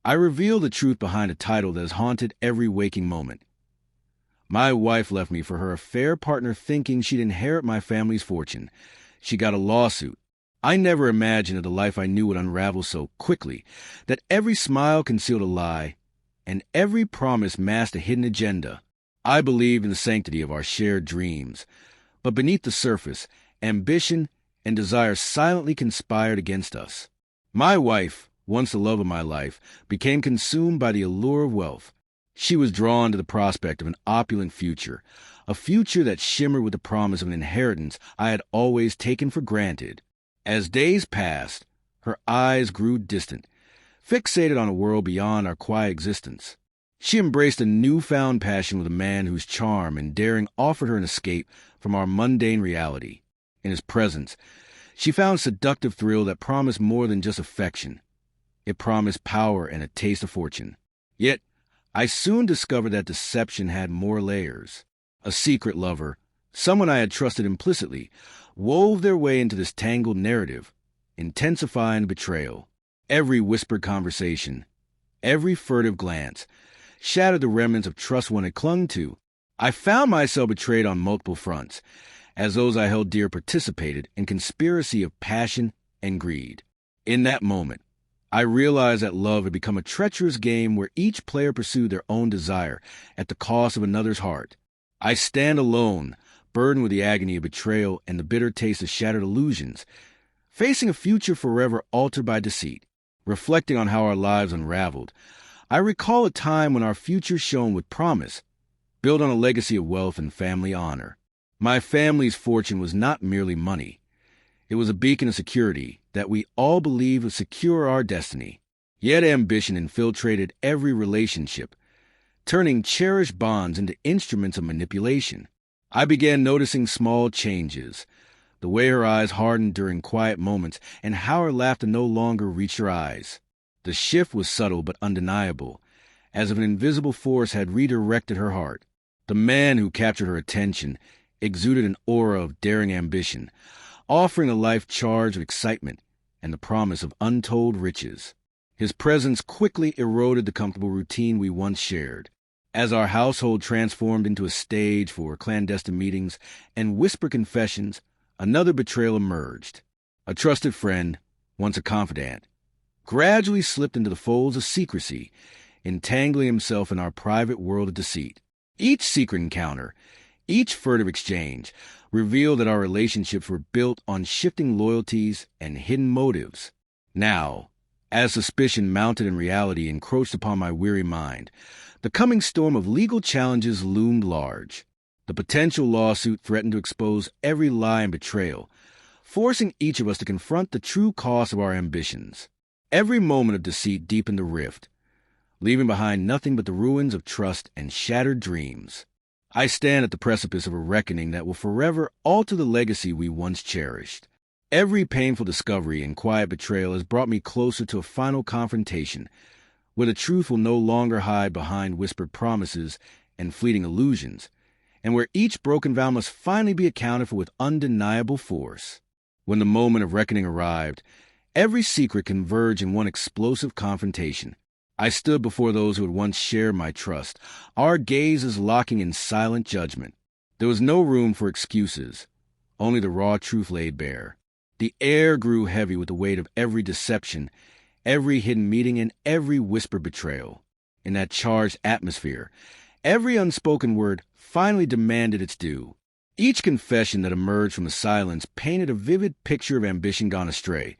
I reveal the truth behind a title that has haunted every waking moment. My wife left me for her affair partner thinking she'd inherit my family's fortune. She got a lawsuit. I never imagined that the life I knew would unravel so quickly, that every smile concealed a lie, and every promise masked a hidden agenda. I believed in the sanctity of our shared dreams, but beneath the surface, ambition and desire silently conspired against us. My wife, once the love of my life, became consumed by the allure of wealth. She was drawn to the prospect of an opulent future, a future that shimmered with the promise of an inheritance I had always taken for granted. As days passed, her eyes grew distant, fixated on a world beyond our quiet existence. She embraced a newfound passion with a man whose charm and daring offered her an escape from our mundane reality. In his presence, she found seductive thrill that promised more than just affection. It promised power and a taste of fortune. Yet, I soon discovered that deception had more layers. A secret lover, someone I had trusted implicitly, wove their way into this tangled narrative, intensifying the betrayal. Every whispered conversation, every furtive glance, shattered the remnants of trust one had clung to. I found myself betrayed on multiple fronts, as those I held dear participated in conspiracy of passion and greed. In that moment, I realized that love had become a treacherous game where each player pursued their own desire at the cost of another's heart. I stand alone, burdened with the agony of betrayal and the bitter taste of shattered illusions, facing a future forever altered by deceit. Reflecting on how our lives unraveled, I recall a time when our future shone with promise, built on a legacy of wealth and family honor. My family's fortune was not merely money. It was a beacon of security that we all believed would secure our destiny. Yet ambition infiltrated every relationship, turning cherished bonds into instruments of manipulation. I began noticing small changes, the way her eyes hardened during quiet moments and how her laughter no longer reached her eyes. The shift was subtle but undeniable, as if an invisible force had redirected her heart. The man who captured her attention exuded an aura of daring ambition, offering a life charged with excitement and the promise of untold riches. His presence quickly eroded the comfortable routine we once shared. As our household transformed into a stage for clandestine meetings and whispered confessions, another betrayal emerged. A trusted friend, once a confidant, gradually slipped into the folds of secrecy, entangling himself in our private world of deceit. Each secret encounter, each furtive exchange, revealed that our relationships were built on shifting loyalties and hidden motives. Now, as suspicion mounted and reality encroached upon my weary mind, the coming storm of legal challenges loomed large. The potential lawsuit threatened to expose every lie and betrayal, forcing each of us to confront the true cost of our ambitions. Every moment of deceit deepened the rift, leaving behind nothing but the ruins of trust and shattered dreams. I stand at the precipice of a reckoning that will forever alter the legacy we once cherished. Every painful discovery and quiet betrayal has brought me closer to a final confrontation, where the truth will no longer hide behind whispered promises and fleeting illusions, and where each broken vow must finally be accounted for with undeniable force. When the moment of reckoning arrived, every secret converged in one explosive confrontation. I stood before those who had once shared my trust, our gazes locking in silent judgment. There was no room for excuses, only the raw truth laid bare. The air grew heavy with the weight of every deception, every hidden meeting, and every whispered betrayal. In that charged atmosphere, every unspoken word finally demanded its due. Each confession that emerged from the silence painted a vivid picture of ambition gone astray,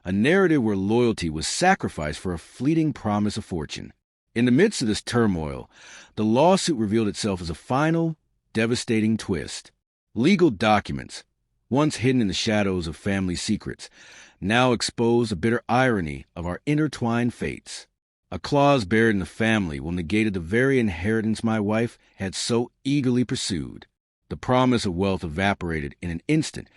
a narrative where loyalty was sacrificed for a fleeting promise of fortune. In the midst of this turmoil, the lawsuit revealed itself as a final, devastating twist. Legal documents, once hidden in the shadows of family secrets, now exposed the bitter irony of our intertwined fates. A clause buried in the family will negate the very inheritance my wife had so eagerly pursued. The promise of wealth evaporated in an instant,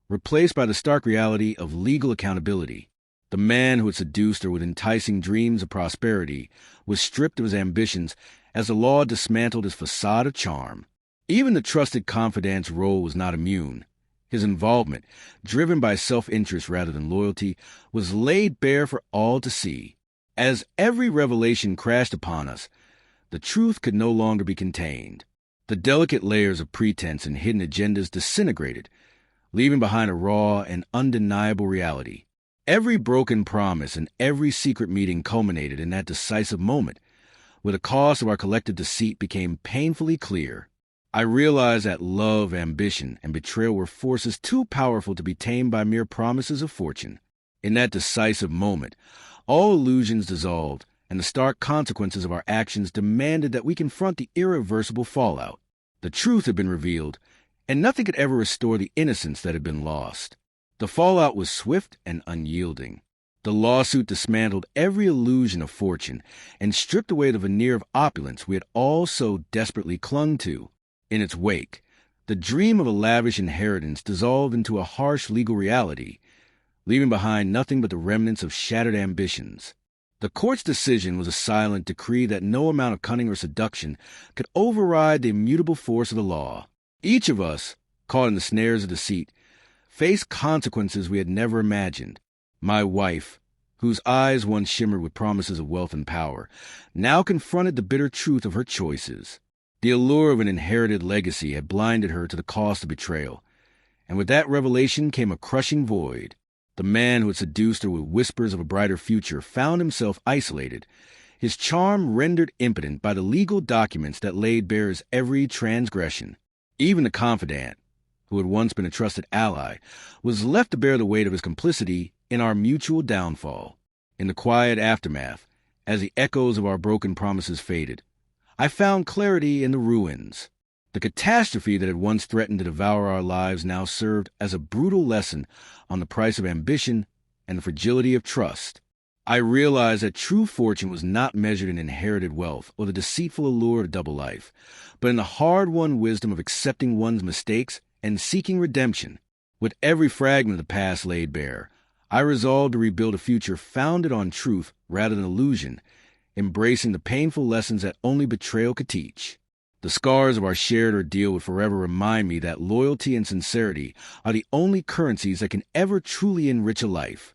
replaced by the stark reality of legal accountability. The man who had seduced her with enticing dreams of prosperity was stripped of his ambitions as the law dismantled his facade of charm. Even the trusted confidant's role was not immune. His involvement, driven by self-interest rather than loyalty, was laid bare for all to see. As every revelation crashed upon us, the truth could no longer be contained. The delicate layers of pretense and hidden agendas disintegrated, leaving behind a raw and undeniable reality. Every broken promise and every secret meeting culminated in that decisive moment, where the cost of our collective deceit became painfully clear. I realized that love, ambition, and betrayal were forces too powerful to be tamed by mere promises of fortune. In that decisive moment, all illusions dissolved, and the stark consequences of our actions demanded that we confront the irreversible fallout. The truth had been revealed, and nothing could ever restore the innocence that had been lost. The fallout was swift and unyielding. The lawsuit dismantled every illusion of fortune and stripped away the veneer of opulence we had all so desperately clung to. In its wake, the dream of a lavish inheritance dissolved into a harsh legal reality, leaving behind nothing but the remnants of shattered ambitions. The court's decision was a silent decree that no amount of cunning or seduction could override the immutable force of the law. Each of us, caught in the snares of deceit, faced consequences we had never imagined. My wife, whose eyes once shimmered with promises of wealth and power, now confronted the bitter truth of her choices. The allure of an inherited legacy had blinded her to the cost of betrayal, and with that revelation came a crushing void. The man who had seduced her with whispers of a brighter future found himself isolated, his charm rendered impotent by the legal documents that laid bare his every transgression. Even the confidant, who had once been a trusted ally, was left to bear the weight of his complicity in our mutual downfall. In the quiet aftermath, as the echoes of our broken promises faded, I found clarity in the ruins. The catastrophe that had once threatened to devour our lives now served as a brutal lesson on the price of ambition and the fragility of trust. I realized that true fortune was not measured in inherited wealth or the deceitful allure of a double life, but in the hard-won wisdom of accepting one's mistakes and seeking redemption. With every fragment of the past laid bare, I resolved to rebuild a future founded on truth rather than illusion, embracing the painful lessons that only betrayal could teach. The scars of our shared ordeal would forever remind me that loyalty and sincerity are the only currencies that can ever truly enrich a life.